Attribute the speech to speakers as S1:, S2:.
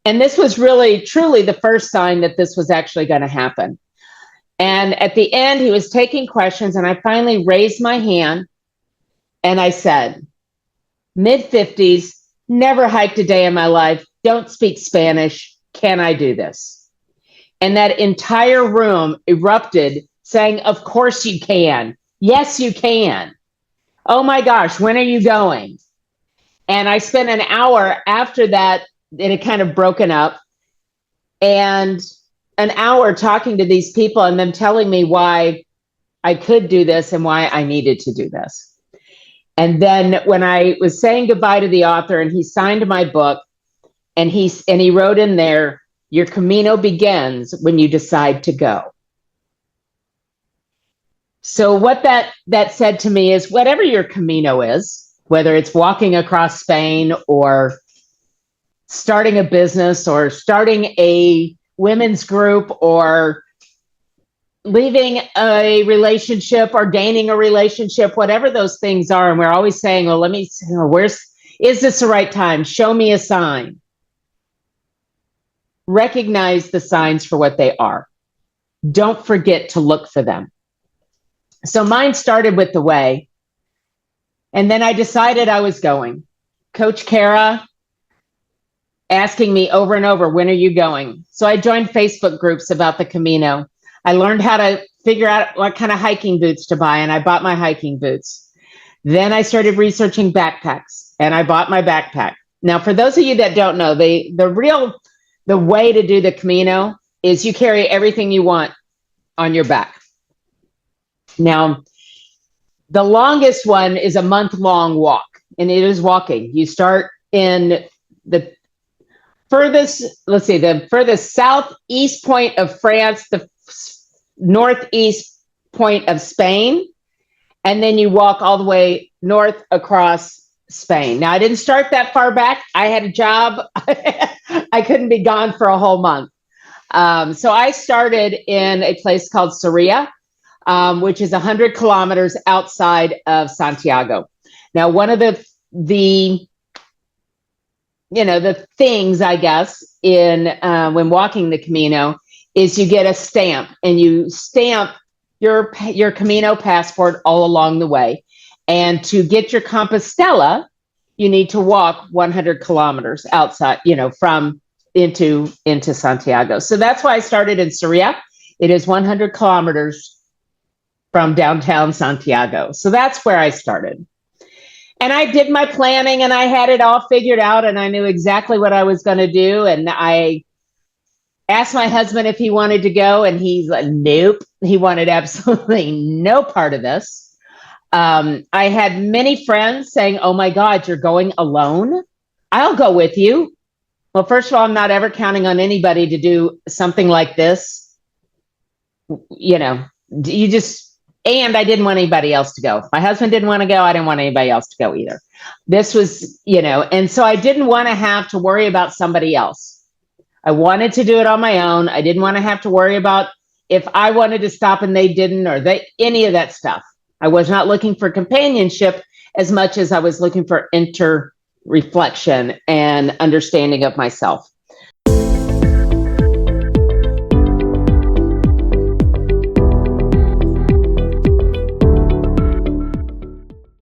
S1: And this was really, truly the first sign that this was actually going to happen. And at the end, he was taking questions, and I finally raised my hand and I said, mid-50s, never hiked a day in my life, don't speak Spanish. Can I do this? And that entire room erupted saying, of course you can. Yes, you can. Oh my gosh, when are you going? And I spent an hour after that, it had kind of broken up, and an hour talking to these people and them telling me why I could do this and why I needed to do this. And then when I was saying goodbye to the author and he signed my book, and he wrote in there, your Camino begins when you decide to go. So what that said to me is, whatever your Camino is, whether it's walking across Spain or starting a business or starting a women's group or leaving a relationship or gaining a relationship, whatever those things are. And we're always saying, well, is this the right time? Show me a sign. Recognize the signs for what they are. Don't forget to look for them. So mine started with the way, and then I decided I was going. Coach Kara asking me over and over, when are you going? So I joined Facebook groups about the Camino. I learned how to figure out what kind of hiking boots to buy, and I bought my hiking boots. Then I started researching backpacks, and I bought my backpack. Now, for those of you that don't know, the way to do the Camino is you carry everything you want on your back. Now, the longest one is a month-long walk, and it is walking. You start in the furthest southeast point of France, the northeast point of Spain, and then you walk all the way north across Spain. Now, I didn't start that far back. I had a job. I couldn't be gone for a whole month. So I started in a place called Sarria, which is 100 kilometers outside of Santiago. Now, one of the things, I guess, in when walking the Camino is you get a stamp, and you stamp your Camino passport all along the way. And to get your Compostela, you need to walk 100 kilometers outside, from into Santiago. So that's why I started in Sarria. It is 100 kilometers from downtown Santiago. So that's where I started. And I did my planning, and I had it all figured out, and I knew exactly what I was going to do. And I asked my husband if he wanted to go, and he's like, nope. He wanted absolutely no part of this. I had many friends saying, oh my God, you're going alone? I'll go with you. Well, first of all, I'm not ever counting on anybody to do something like this. And I didn't want anybody else to go. My husband didn't want to go. I didn't want anybody else to go either. This was, and so I didn't want to have to worry about somebody else. I wanted to do it on my own. I didn't want to have to worry about if I wanted to stop and they didn't, or any of that stuff. I was not looking for companionship as much as I was looking for reflection and understanding of myself.